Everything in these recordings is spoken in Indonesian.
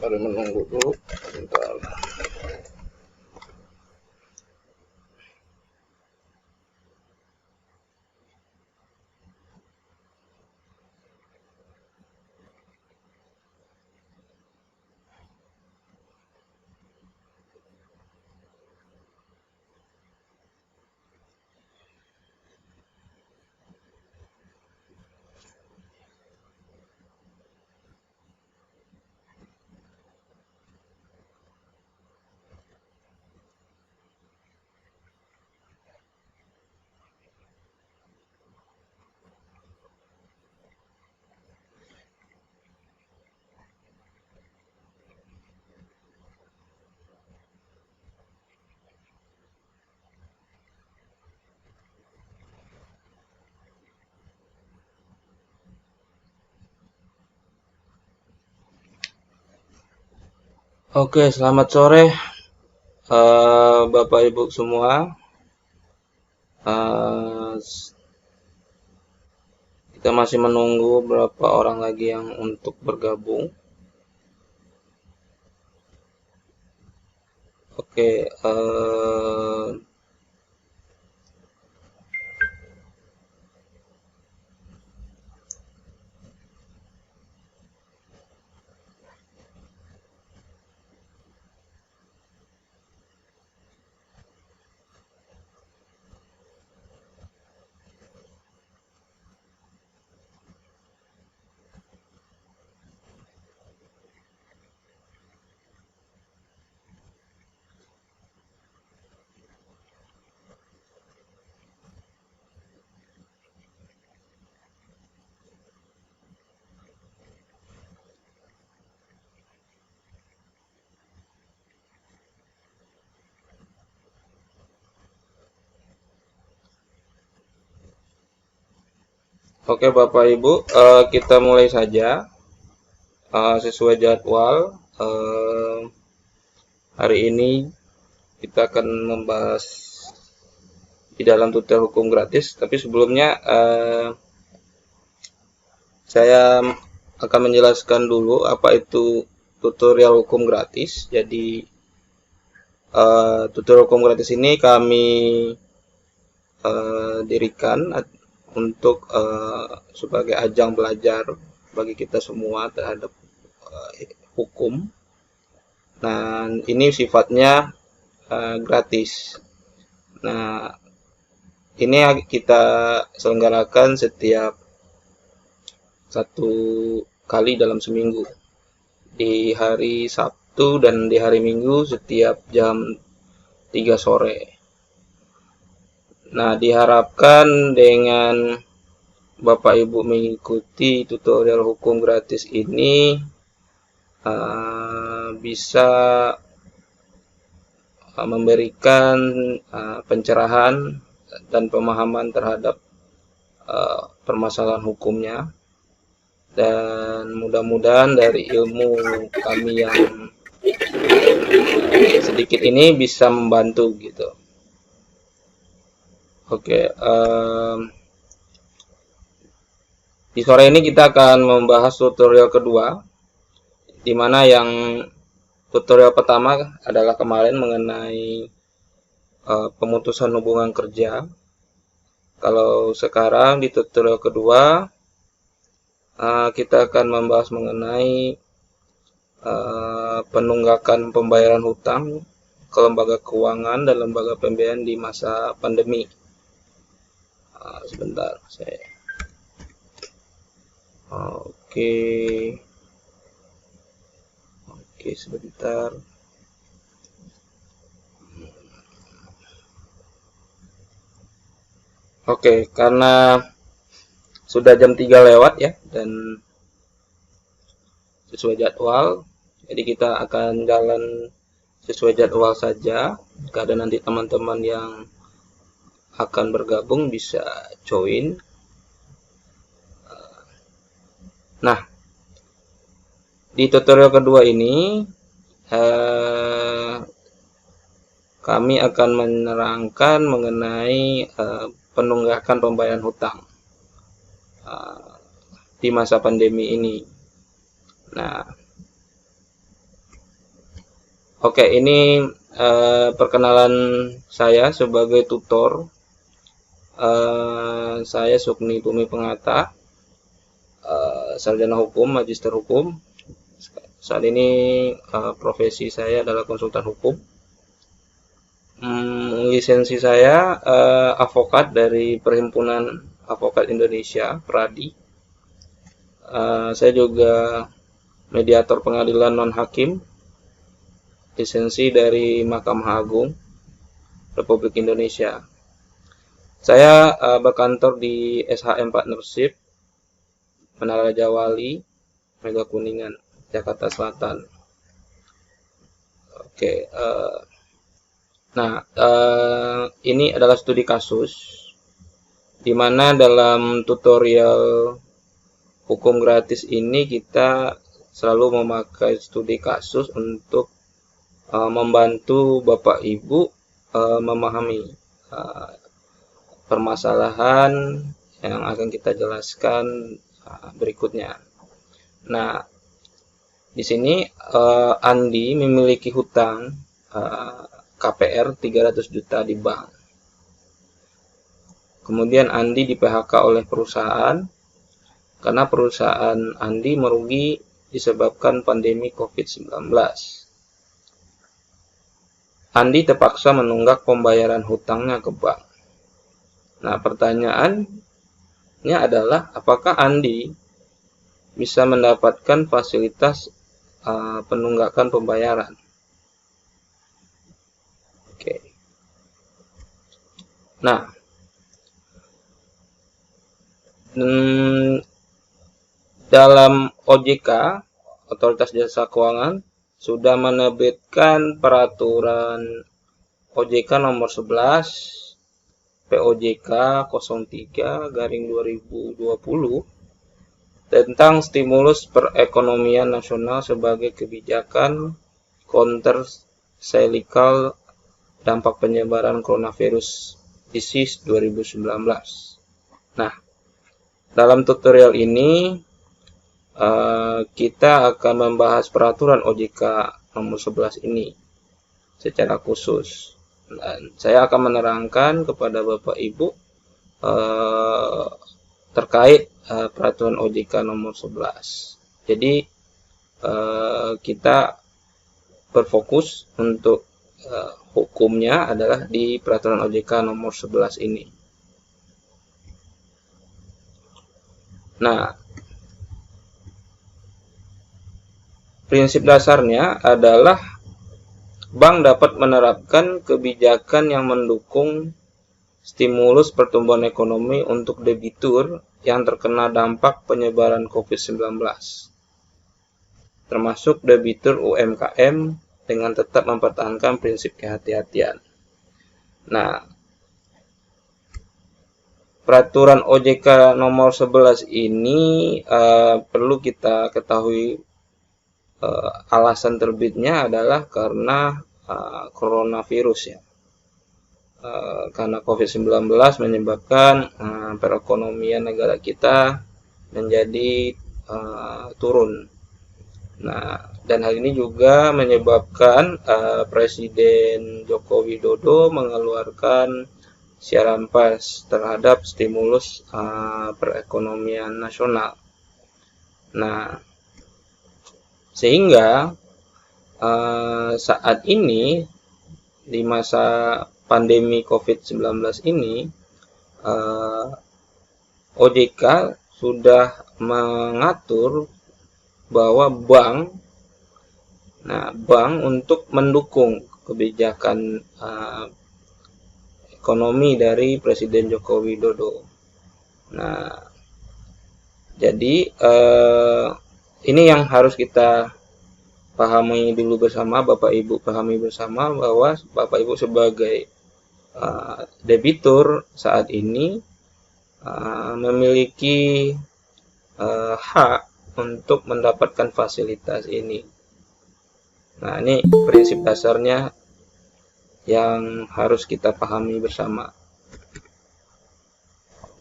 Mari menunggu dulu sebentar. Oke, selamat sore Bapak Ibu semua. Eh, kita masih menunggu beberapa orang lagi yang untuk bergabung. Oke, oke Bapak Ibu, kita mulai saja sesuai jadwal. Hari ini kita akan membahas di dalam tutorial hukum gratis. Tapi sebelumnya saya akan menjelaskan dulu apa itu tutorial hukum gratis. Jadi tutorial hukum gratis ini kami dirikan untuk sebagai ajang belajar bagi kita semua terhadap hukum. Nah, ini sifatnya gratis. Nah, ini kita selenggarakan setiap 1 kali dalam seminggu, di hari Sabtu dan di hari Minggu setiap jam 3 sore. Nah, diharapkan dengan Bapak Ibu mengikuti tutorial hukum gratis ini bisa memberikan pencerahan dan pemahaman terhadap permasalahan hukumnya, dan mudah-mudahan dari ilmu kami yang sedikit ini bisa membantu gitu. Oke, di sore ini kita akan membahas tutorial kedua, di mana yang tutorial pertama adalah kemarin mengenai pemutusan hubungan kerja. Kalau sekarang di tutorial kedua kita akan membahas mengenai penunggakan pembayaran hutang ke lembaga keuangan dan lembaga pembiayaan di masa pandemi. Sebentar, saya. Oke, sebentar. Oke, karena sudah jam 3 lewat ya, dan sesuai jadwal, jadi kita akan jalan sesuai jadwal saja. Jika ada nanti teman-teman yang akan bergabung bisa join. Nah, di tutorial kedua ini kami akan menerangkan mengenai penunggakan pembayaran hutang di masa pandemi ini. Nah, Oke, ini perkenalan saya sebagai tutor. Saya Sukni Bumi Pengata, sarjana hukum, magister hukum. Saat ini profesi saya adalah konsultan hukum. Lisensi saya advokat dari Perhimpunan Advokat Indonesia, PRADI. Saya juga mediator pengadilan non-hakim, lisensi dari Mahkamah Agung Republik Indonesia. Saya berkantor di SHM Partnership, Menara Raja Wali, Mega Kuningan, Jakarta Selatan. Oke, nah ini adalah studi kasus, di mana dalam tutorial hukum gratis ini kita selalu memakai studi kasus untuk membantu Bapak Ibu memahami permasalahan yang akan kita jelaskan berikutnya. Nah, di sini Andi memiliki hutang KPR 300 juta di bank. Kemudian Andi di PHK oleh perusahaan karena perusahaan Andi merugi disebabkan pandemi COVID-19. Andi terpaksa menunggak pembayaran hutangnya ke bank. Nah, pertanyaannya adalah apakah Andi bisa mendapatkan fasilitas penunggakan pembayaran? Oke. Nah, dalam OJK, Otoritas Jasa Keuangan, sudah menerbitkan peraturan OJK nomor 11 POJK 03/2020 tentang stimulus perekonomian nasional sebagai kebijakan counter-cyclical dampak penyebaran coronavirus disease 2019. Nah, dalam tutorial ini kita akan membahas peraturan OJK nomor 11 ini secara khusus. Dan saya akan menerangkan kepada Bapak Ibu terkait peraturan OJK nomor 11. Jadi kita berfokus untuk hukumnya adalah di peraturan OJK nomor 11 ini. Nah, prinsip dasarnya adalah bank dapat menerapkan kebijakan yang mendukung stimulus pertumbuhan ekonomi untuk debitur yang terkena dampak penyebaran COVID-19, termasuk debitur UMKM dengan tetap mempertahankan prinsip kehati-hatian. Nah, peraturan OJK nomor 11 ini perlu kita ketahui alasan terbitnya adalah karena coronavirus ya. Karena COVID-19 menyebabkan perekonomian negara kita menjadi turun. Nah, dan hal ini juga menyebabkan Presiden Joko Widodo mengeluarkan siaran pers terhadap stimulus perekonomian nasional. Nah, sehingga saat ini di masa pandemi COVID-19 ini OJK sudah mengatur bahwa bank untuk mendukung kebijakan ekonomi dari Presiden Joko Widodo. Nah, jadi ini yang harus kita pahami dulu bersama, Bapak Ibu pahami bersama bahwa Bapak Ibu sebagai debitur saat ini memiliki hak untuk mendapatkan fasilitas ini. Nah, ini prinsip dasarnya yang harus kita pahami bersama.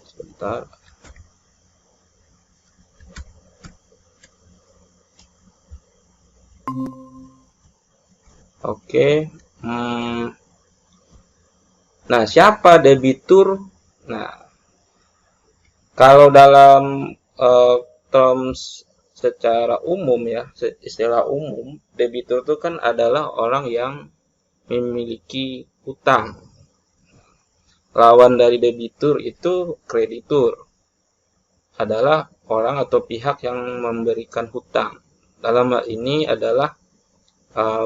Sebentar. Oke. Hmm, Nah, siapa debitur? Nah, kalau dalam eh, terms secara umum ya, istilah umum, debitur itu kan adalah orang yang memiliki hutang. Lawan dari debitur itu kreditur, adalah orang atau pihak yang memberikan hutang. Dalam hal ini adalah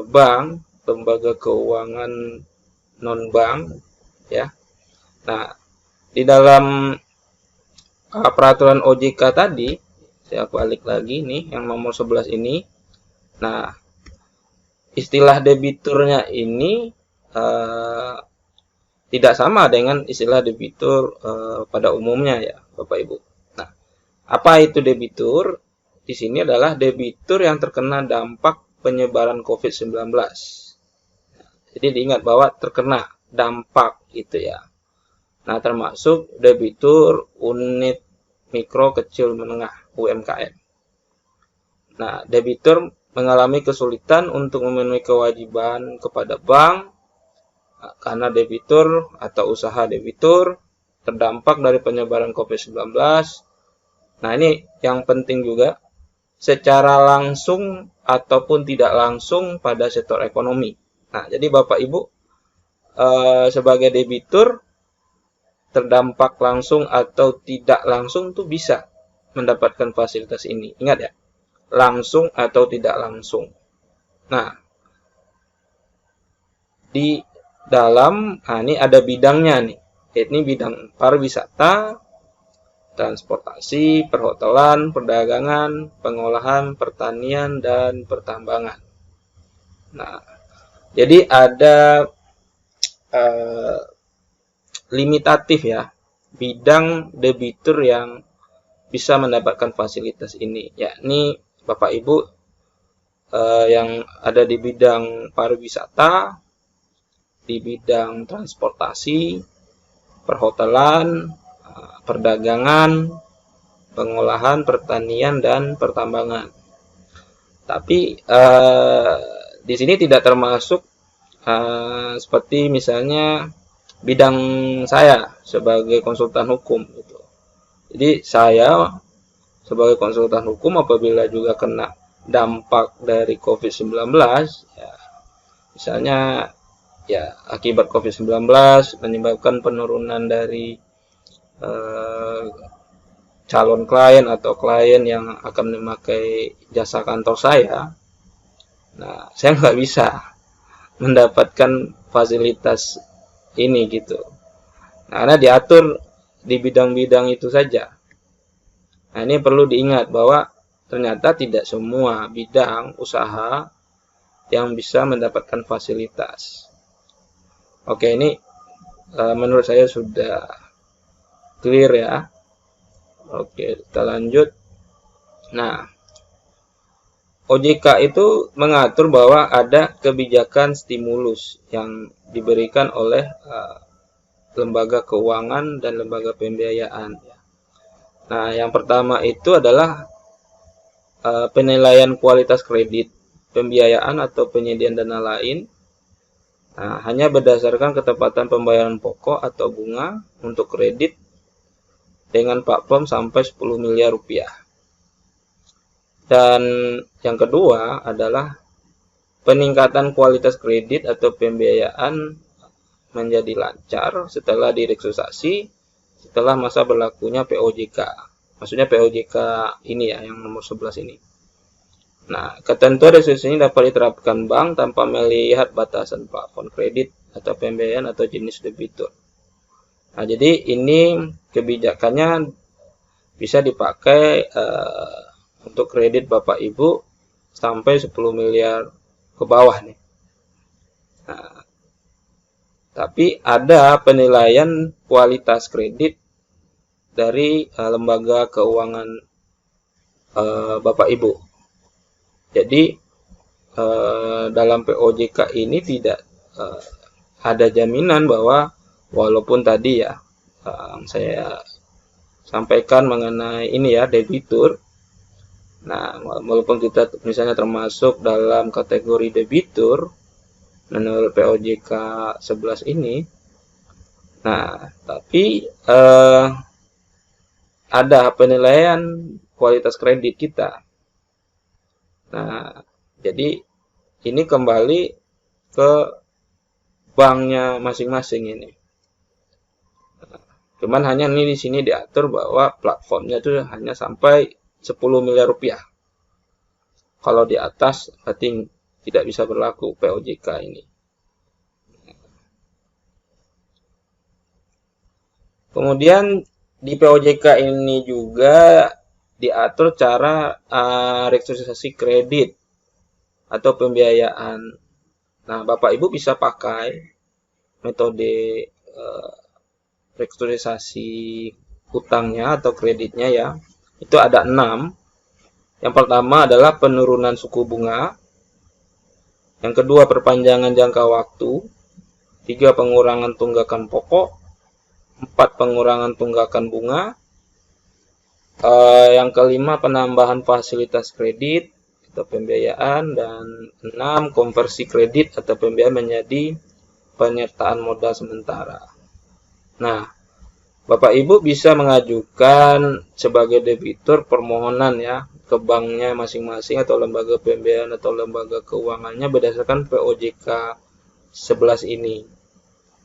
bank, lembaga keuangan non-bank, ya. Nah, di dalam peraturan OJK tadi, saya balik lagi nih yang nomor 11 ini. Nah, istilah debiturnya ini uh, tidak sama dengan istilah debitur pada umumnya ya, Bapak Ibu. Nah, apa itu debitur? Di sini adalah debitur yang terkena dampak penyebaran COVID-19. Jadi diingat bahwa terkena dampak itu ya. Nah, termasuk debitur unit mikro kecil menengah UMKM. Nah, debitur mengalami kesulitan untuk memenuhi kewajiban kepada bank karena debitur atau usaha debitur terdampak dari penyebaran COVID-19. Nah, ini yang penting juga, secara langsung ataupun tidak langsung pada sektor ekonomi. Nah, jadi Bapak Ibu sebagai debitur terdampak langsung atau tidak langsung tuh bisa mendapatkan fasilitas ini. Ingat ya, langsung atau tidak langsung. Nah, di ini ada bidangnya nih. Ini bidang pariwisata, transportasi, perhotelan, perdagangan, pengolahan, pertanian, dan pertambangan. Nah, jadi ada limitatif ya, bidang debitur yang bisa mendapatkan fasilitas ini, yakni Bapak Ibu yang ada di bidang pariwisata, di bidang transportasi, perhotelan, perdagangan, pengolahan, pertanian, dan pertambangan. Tapi di sini tidak termasuk seperti misalnya bidang saya sebagai konsultan hukum gitu. Jadi saya sebagai konsultan hukum apabila juga kena dampak dari COVID-19 ya, misalnya ya akibat COVID-19 menyebabkan penurunan dari calon klien atau klien yang akan memakai jasa kantor saya. Nah, saya nggak bisa mendapatkan fasilitas ini gitu. Nah, karena diatur di bidang-bidang itu saja. Nah, ini perlu diingat bahwa ternyata tidak semua bidang usaha yang bisa mendapatkan fasilitas. Oke, ini menurut saya sudah clear ya. Oke, kita lanjut. Nah, OJK itu mengatur bahwa ada kebijakan stimulus yang diberikan oleh lembaga keuangan dan lembaga pembiayaan. Nah, yang pertama itu adalah penilaian kualitas kredit, pembiayaan atau penyediaan dana lain. Nah, hanya berdasarkan ketepatan pembayaran pokok atau bunga untuk kredit dengan platform sampai 10 miliar rupiah. Dan yang kedua adalah peningkatan kualitas kredit atau pembiayaan menjadi lancar setelah direstrukturisasi setelah masa berlakunya POJK. Maksudnya POJK ini ya, yang nomor 11 ini. Nah, ketentuan restrukturisasi ini dapat diterapkan bank tanpa melihat batasan plafon kredit atau pembiayaan atau jenis debitur. Nah, jadi ini kebijakannya bisa dipakai untuk kredit Bapak Ibu sampai 10 miliar ke bawah nih. Nah, tapi ada penilaian kualitas kredit dari lembaga keuangan Bapak Ibu. Jadi dalam POJK ini tidak ada jaminan bahwa walaupun tadi ya saya sampaikan mengenai ini ya debitur. Nah, walaupun kita misalnya termasuk dalam kategori debitur, menurut POJK 11 ini. Nah, tapi ada penilaian kualitas kredit kita. Nah, jadi ini kembali ke banknya masing-masing ini. Cuman hanya ini di sini diatur bahwa platformnya itu hanya sampai 10 miliar rupiah. Kalau di atas berarti tidak bisa berlaku POJK ini. Kemudian di POJK ini juga diatur cara restrukturisasi kredit atau pembiayaan. Nah, Bapak Ibu bisa pakai metode restrukturisasi hutangnya atau kreditnya ya. Itu ada 6. Yang pertama adalah penurunan suku bunga. Yang kedua perpanjangan jangka waktu. 3 pengurangan tunggakan pokok. 4 pengurangan tunggakan bunga. Yang kelima penambahan fasilitas kredit atau pembiayaan, dan 6 konversi kredit atau pembiayaan menjadi penyertaan modal sementara. Nah, Bapak Ibu bisa mengajukan sebagai debitur permohonan ya ke banknya masing-masing atau lembaga pembiayaan atau lembaga keuangannya berdasarkan POJK 11 ini.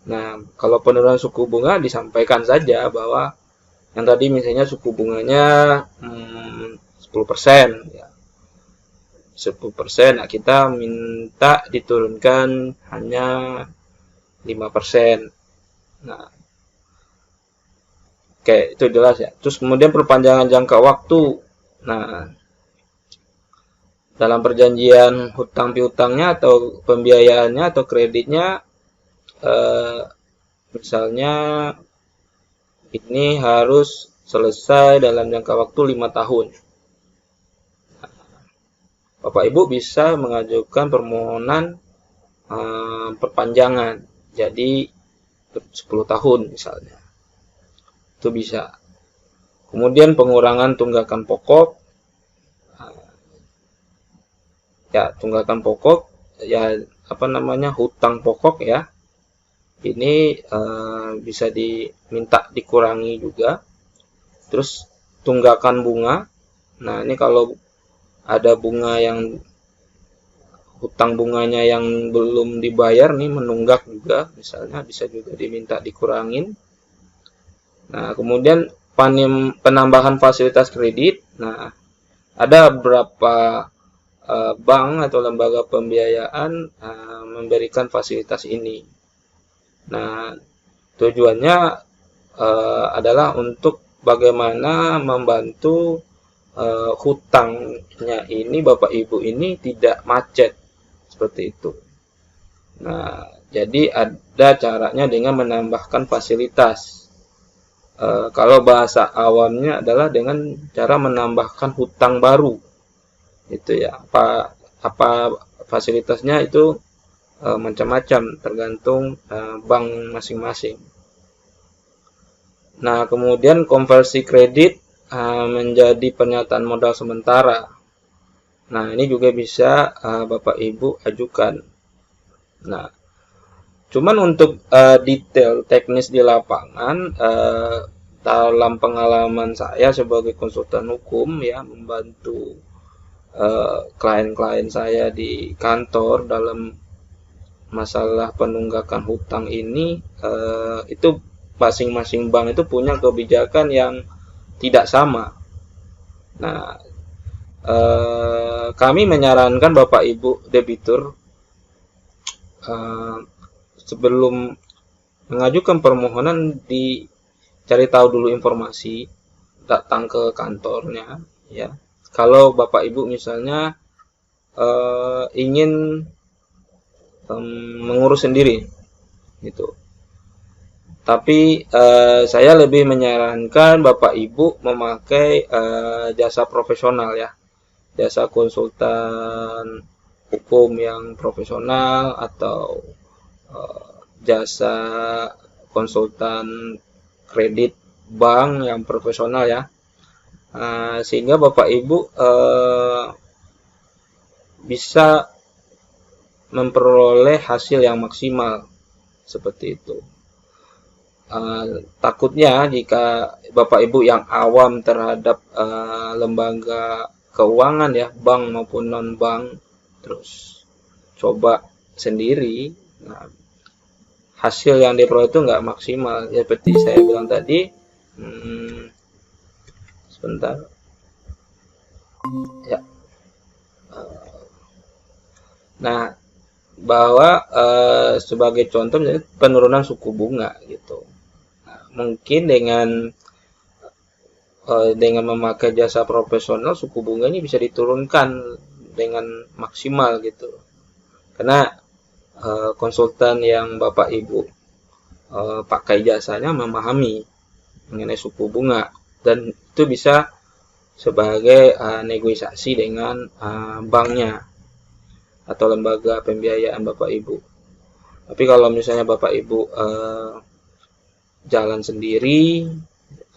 Nah, kalau penurunan suku bunga disampaikan saja bahwa yang tadi misalnya suku bunganya 10% ya. 10%, nah kita minta diturunkan hanya 5%. Nah, oke, itu jelas ya. Terus kemudian perpanjangan jangka waktu. Nah, dalam perjanjian hutang piutangnya atau pembiayaannya atau kreditnya, misalnya ini harus selesai dalam jangka waktu 5 tahun. Bapak Ibu bisa mengajukan permohonan perpanjangan jadi 10 tahun misalnya. Itu bisa. Kemudian pengurangan tunggakan pokok. Ya, tunggakan pokok ya hutang pokok ya. Ini bisa diminta dikurangi juga. Terus tunggakan bunga. Nah, ini kalau ada bunga yang hutang bunganya yang belum dibayar nih menunggak juga, misalnya bisa juga diminta dikurangin. Nah, kemudian penambahan fasilitas kredit. Nah, ada beberapa bank atau lembaga pembiayaan memberikan fasilitas ini. Nah, tujuannya adalah untuk bagaimana membantu hutangnya ini Bapak Ibu ini tidak macet seperti itu. Nah, jadi ada caranya dengan menambahkan fasilitas. Kalau bahasa awamnya adalah dengan cara menambahkan hutang baru. Itu ya. Apa fasilitasnya itu macam-macam tergantung bank masing-masing. Nah, kemudian konversi kredit menjadi pernyataan modal sementara. Nah, ini juga bisa Bapak Ibu ajukan. Nah, cuman untuk detail teknis di lapangan, dalam pengalaman saya sebagai konsultan hukum ya, membantu klien-klien saya di kantor dalam masalah penunggakan hutang ini, itu masing-masing bank itu punya kebijakan yang tidak sama. Nah, kami menyarankan Bapak Ibu debitur sebelum mengajukan permohonan dicari tahu dulu informasi, datang ke kantornya ya. Kalau Bapak Ibu misalnya ingin mengurus sendiri gitu. Tapi saya lebih menyarankan Bapak Ibu memakai jasa profesional ya. Jasa konsultan hukum yang profesional atau jasa konsultan kredit bank yang profesional ya. Sehingga Bapak Ibu bisa memperoleh hasil yang maksimal seperti itu. Takutnya jika Bapak Ibu yang awam terhadap lembaga keuangan ya, bank maupun non bank, terus coba sendiri, nah, hasil yang diperoleh itu nggak maksimal ya, seperti saya bilang tadi. Sebentar ya. Nah, bahwa sebagai contoh misalnya penurunan suku bunga gitu. Nah, mungkin dengan memakai jasa profesional, suku bunga ini bisa diturunkan dengan maksimal gitu. Karena konsultan yang Bapak Ibu pakai jasanya memahami mengenai suku bunga, dan itu bisa sebagai negosiasi dengan banknya atau lembaga pembiayaan Bapak Ibu. Tapi kalau misalnya Bapak Ibu jalan sendiri,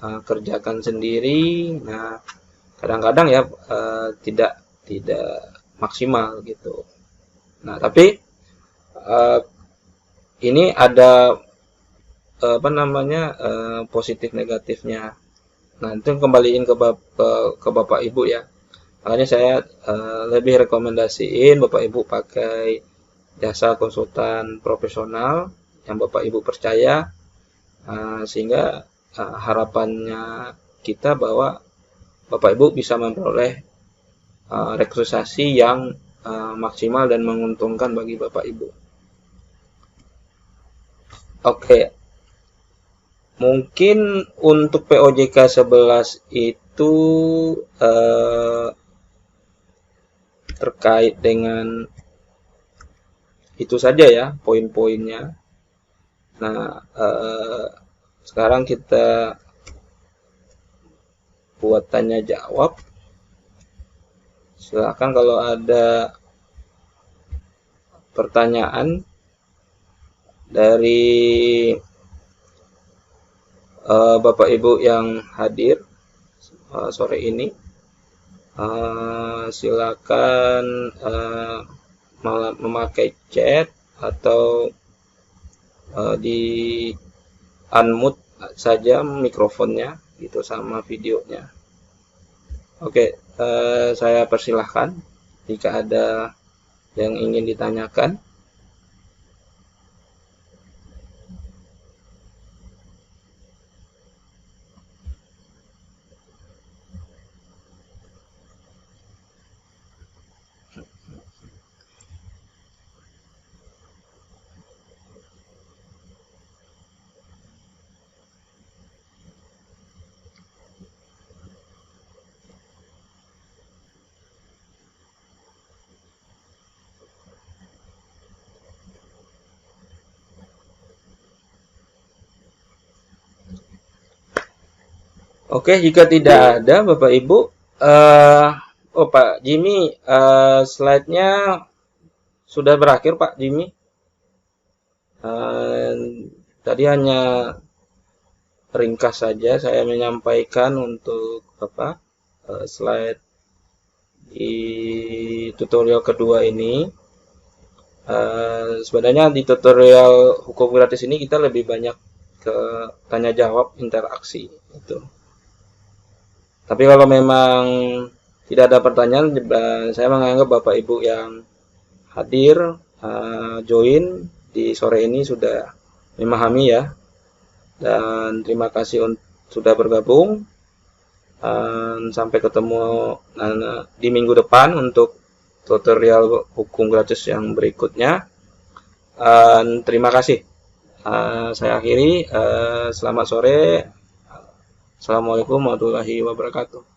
kerjakan sendiri, nah kadang-kadang ya tidak maksimal gitu. Nah, tapi ini ada positif negatifnya. Nah, itu kembaliin ke Bapak Ibu ya. Makanya saya lebih rekomendasiin Bapak Ibu pakai jasa konsultan profesional yang Bapak Ibu percaya, sehingga harapannya kita bahwa Bapak Ibu bisa memperoleh rekrutasi yang maksimal dan menguntungkan bagi Bapak Ibu. Oke. Mungkin untuk POJK 11 itu terkait dengan itu saja ya poin-poinnya. Nah, sekarang kita buat tanya jawab. Silakan kalau ada pertanyaan dari Bapak Ibu yang hadir sore ini, silakan memakai chat atau di unmute saja mikrofonnya gitu sama videonya. Oke, saya persilahkan jika ada yang ingin ditanyakan. Oke, jika tidak ada Bapak Ibu, oh Pak Jimmy, slide-nya sudah berakhir Pak Jimmy. Tadi hanya ringkas saja saya menyampaikan untuk slide di tutorial kedua ini. Sebenarnya di tutorial hukum gratis ini kita lebih banyak ke tanya jawab, interaksi itu. Tapi kalau memang tidak ada pertanyaan, saya menganggap Bapak Ibu yang hadir join di sore ini sudah memahami ya. Dan terima kasih sudah bergabung. Sampai ketemu di minggu depan untuk tutorial hukum gratis yang berikutnya. Terima kasih. Saya akhiri. Selamat sore. Assalamualaikum warahmatullahi wabarakatuh.